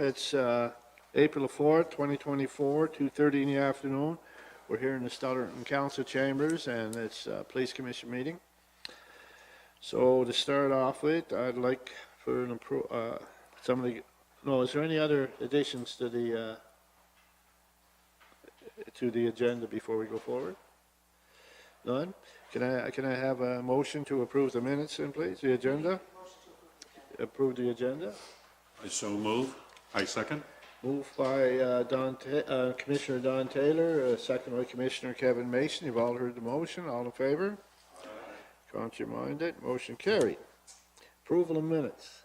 It's April 4th, 2024, 2:30 in the afternoon. We're here in the Stellarton Council Chambers, and it's a Police Commission meeting. So to start off with, I'd like for an is there any other additions to the agenda before we go forward? None? Can I have a motion to approve the minutes then, please, the agenda? Approve the agenda? I so move. I second. Moved by Commissioner Don Taylor, second by Commissioner Kevin Mason. You've all heard the motion. All in favor? Contrary-minded. Motion carried. Approval of minutes.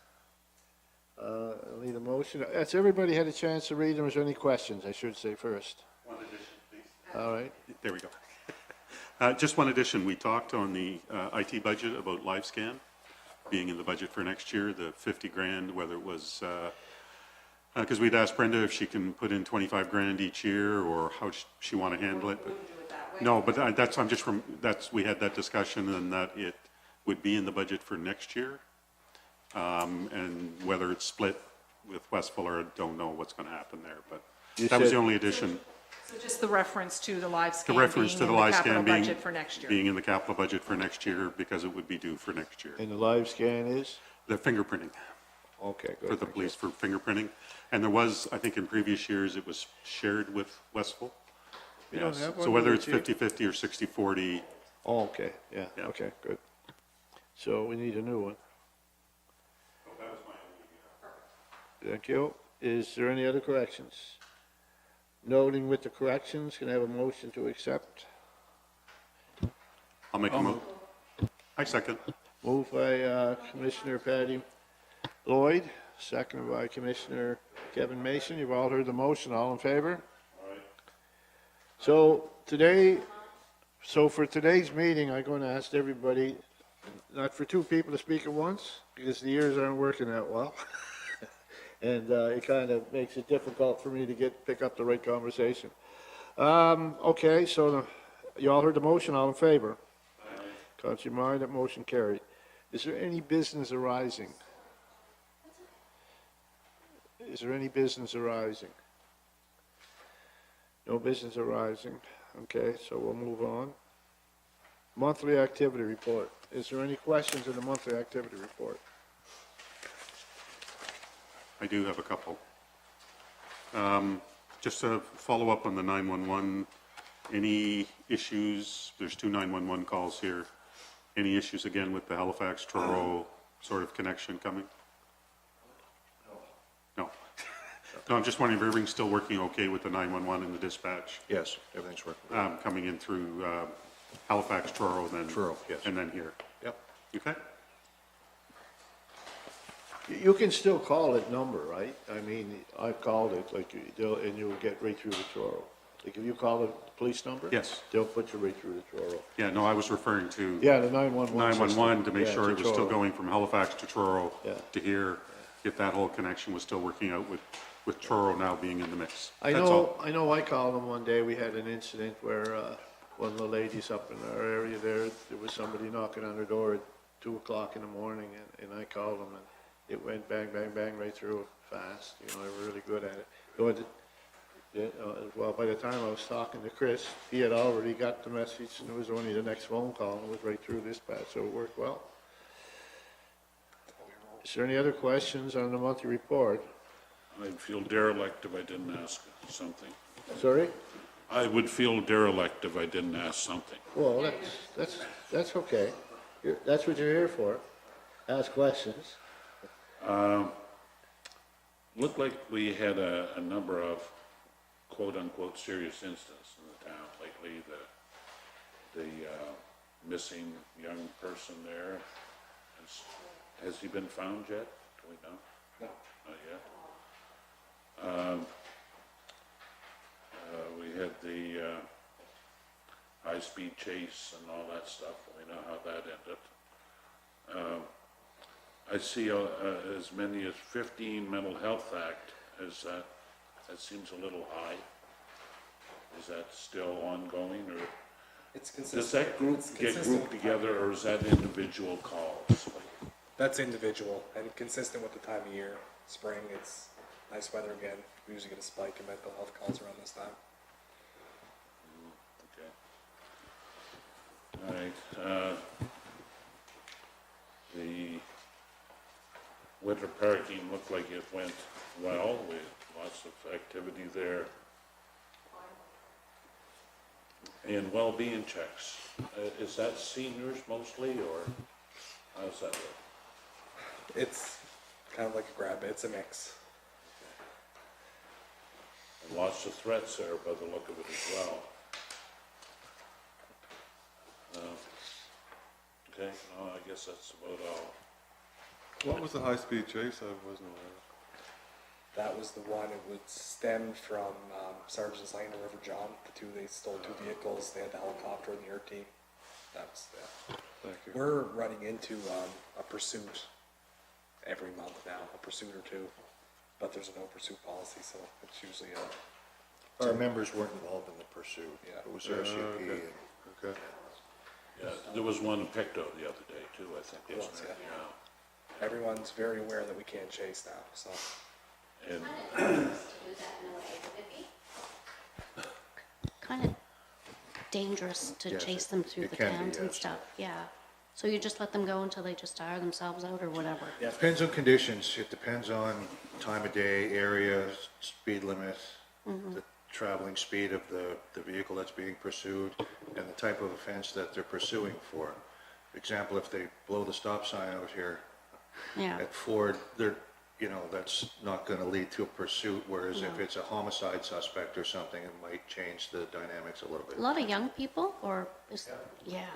I'll need a motion. Has everybody had a chance to read them? Is there any questions, I should say first? One addition, please. All right. There we go. Just one addition. We talked on the IT budget about live scan being in the budget for next year, the 50 grand, whether it was, because we'd asked Brenda if she can put in 25 grand each year or how she want to handle it. But no, but we had that discussion and that it would be in the budget for next year. And whether it's split with Westville, or I don't know what's going to happen there, but that was the only addition. So just the reference to the live scan The reference to the live scan being in the capital budget for next year because it would be due for next year. And the live scan is? The fingerprinting. Okay, good. For the police for fingerprinting. And there was, I think in previous years, it was shared with Westville. You don't have one, so whether it's do you? 50-50 or 60-40. Oh, okay, yeah, okay, good. So we need a new one. Oh, that was my Thank you. Is there any other corrections? Noting with the corrections, can I have a motion to accept? I'll make a move. I second. Moved by Commissioner Patty Lloyd, seconded by Commissioner Kevin Mason. You've all heard the motion. All in favor? All right. So for today's meeting, I'm going to ask everybody, not for two people to speak at once, because the ears aren't working that well. And it kind of makes it difficult for me to pick up the right conversation. Okay, so you all heard the motion. All in favor? Aye. Contrary mind, that motion carried. Is there any business arising? Is there any business arising? No business arising. Okay, so we'll move on. Monthly activity report. Is there any questions in the monthly activity report? I do have a couple. Just to follow up on the 911, any issues? There's 2 911 calls here. Any issues again with the Halifax Truro sort of connection coming? No. No, I'm just wondering if everything's still working okay with the 911 and the dispatch? Yes, everything's working. Coming in through Halifax, Truro, then Truro, yes. and then here. Yep. Okay. You can still call it number, right? I mean, I've called it, and you'll get right through the Truro. Like, if you call the police number? Yes. They'll put you right through the Truro. Yeah, no, I was referring to Yeah, the 911 911 to make Yeah, sure to it was still Truro. going from Halifax to Truro Yeah. to here, if that whole connection was still working out with Truro now being in the mix. I That's all. know I called them one day. We had an incident where one of the ladies up in our area there was somebody knocking on her door at 2 o'clock in the morning, and I called them, and it went bang, bang, bang right through fast. You know, they were really good at it. Well, by the time I was talking to Chris, he had already got the message, and it was only the next phone call, and it was right through this patch, so it worked well. Is there any other questions on the monthly report? I'd feel derelict if I didn't ask something. Sorry? I would feel derelict if I didn't ask something. Well, that's okay. That's what you're here for. Ask questions. Looked like we had a number of quote-unquote serious incidents in the town lately. The missing young person there, has he been found yet? Do we know? No. Not yet. We had the high-speed chase and all that stuff. We know how that ended. I see as many as 15 mental health act. That seems a little high. Is that still ongoing, or It's consistent. does that group It's get consistent grouped with together, or is that individual calls? That's individual and consistent with the time of year. Spring, it's nice weather again. We usually get a spike in mental health calls around this time. Okay. All right, the winter parking looked like it went well, with lots of activity there. And well-being checks, is that seniors mostly, or how's that look? It's kind of like a grab. It's a mix. And lots of threats there by the look of it as well. Okay, no, I guess that's about all. What was the high-speed chase? I wasn't aware. That was the one. It would stem from Sergeant Lang and River John. They stole 2 vehicles. They had the helicopter and the air team. That was Thank you. We're running into a pursuit every month now, a pursuit or two, but there's a no pursuit policy, so it's usually Our members weren't involved in the pursuit. Yeah. It was RCMP. okay. Okay. Yeah, there was one in Pictou the other day too, I think, It wasn't was, there? yeah. Everyone's very aware that we can't chase now, so. And Kind of dangerous to Yes, chase them through it the can be, towns and yes. stuff, yeah. So you just let them go until they just tire themselves out or whatever? Yeah, Depends on conditions. It depends on time of day, area, speed limit, the traveling speed of the vehicle that's being pursued, and the type of offense that they're pursuing for. For example, if they blow the stop sign out here Yeah, at Ford, that's not gonna lead to a pursuit, whereas if it's a homicide suspect or something, it might change the dynamics a little bit. a lot of young people or is, yeah,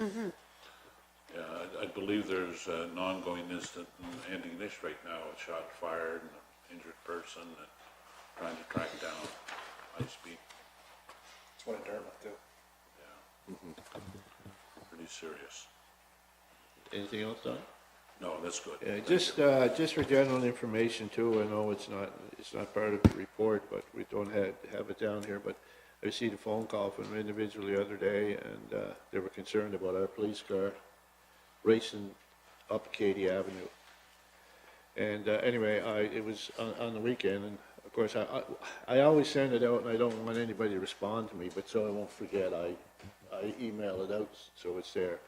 yeah, I believe there's an ongoing incident in Antigonish right now, a shot fired and an injured person, and trying to track down high speed. it's one in Dartmouth too. Yeah. Pretty serious. Anything else, Don? No, that's good. Yeah, Thank just, you. just for general information too, I know it's not part of the report, but we don't have it down here, but I received a phone call from an individual the other day, and, they were concerned about our police car racing up Katy Avenue. And, anyway, it was on the weekend, and of course, I always send it out, and I don't want anybody to respond to me, but so I won't forget, I email it out, so it's there.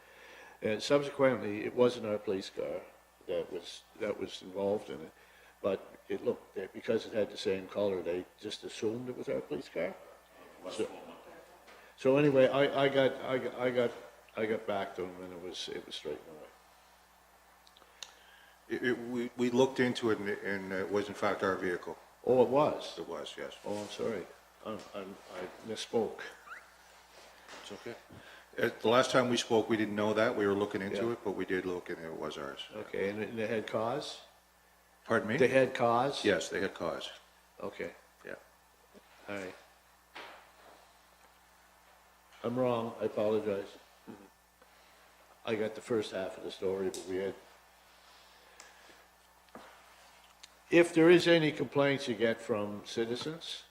And subsequently, it wasn't our police car that was involved in it, but it looked, because it had the same color, they just assumed it was our police car. So anyway, I got back to them, and it was straightened away. We looked into it, and it was in fact our vehicle. Oh, it was? It was, yes. Oh, I'm sorry. I misspoke. It's okay. The last time we spoke, we didn't know that. We were looking into Yeah. it, but we did look, and it was ours. Okay, and they had cause? Pardon me? They had cause? Yes, they had cause. Okay, Yeah. all right. I'm wrong, I apologize. I got the first half of the story, but we had... If there is any complaints you get from citizens,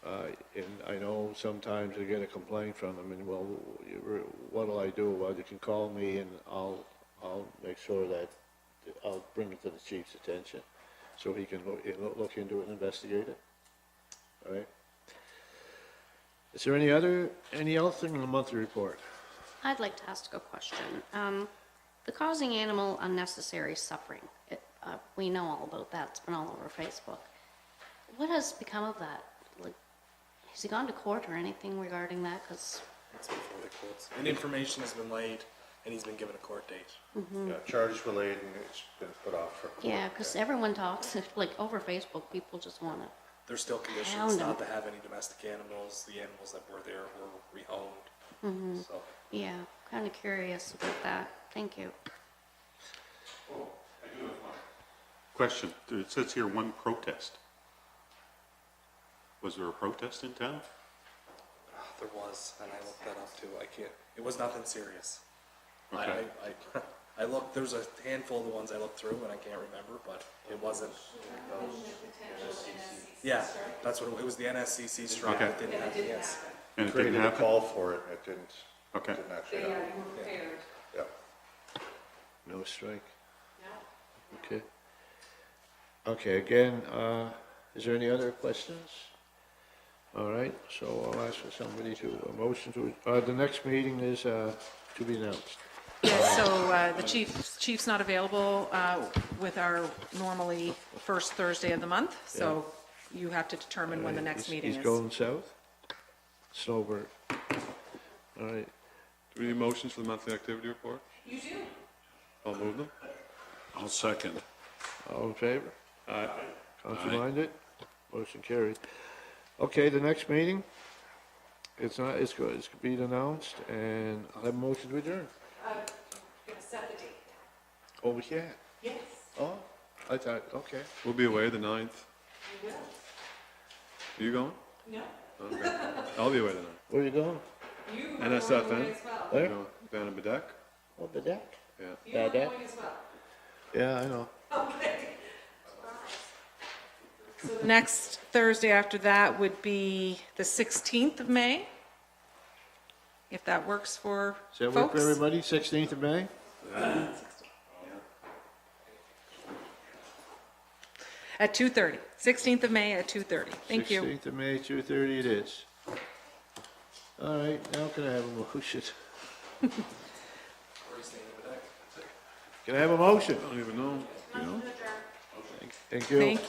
and I know sometimes you get a complaint from them, and well, what'll I do? Well, you can call me, and I'll make sure that I'll bring it to the chief's attention, so he can look into it and investigate it. All right? Is there any other thing in the monthly report? I'd like to ask a question. The causing animal unnecessary suffering, we know all about that, it's been all over Facebook. What has become of that? Like, has he gone to court or anything regarding that? Because It's before the courts. And information has been laid, and he's been given a court date. Yeah, charges were laid, and it's been put off for court. yeah, because everyone talks, like over Facebook, people just want to, There's still conditions Hound 'em. not to have any domestic animals. The animals that were there were rehomed. So yeah, kind of curious about that. Thank you. Question, it says here one protest. Was there a protest in town? there was, and I looked that up too. I can't. It was nothing serious. Okay. I looked. There's a handful of the ones I looked through, and I can't remember, but it wasn't. Yeah, that's what it was. The NSCC strike. Okay. It didn't happen. Yes. And it Created didn't a happen? call for it, and it didn't Okay. actually happen. Yeah. No strike? Okay. Okay, again, is there any other questions? All right, so I'll ask for somebody to, a motion to, the next meeting is to be announced. Yeah, so the chief's not available with our normally first Thursday of the month, so you have to determine when the next meeting He's is. going south? Snowbird. All right, Do we need motions for the monthly activity report? You do. I'll move them. I'll second. all in favor? Aye. Contrary-minded? Motion carried. Okay, the next meeting, it's being announced, and I'll have a motion to adjourn. Gonna set the date. Oh, we can? Yes. Oh, I thought, okay. We'll be away the 9th. You will. Are you going? No. Okay. I'll be away the 9th. Where are you going? You are NSFN? going away as well. Where? Going down in Bedeck? Oh, the deck. Yeah. You are Dad? going as well. Yeah, I know. Okay. So the next Thursday after that would be the 16th of May, if that works for Does that work for folks. everybody, 16th of May? At 2:30, 16th of May at 2:30. Thank you. 16th of May, 2:30 it is. All right, now can I have a motion? Can I have a motion? I don't even know. Thank you. Thank you.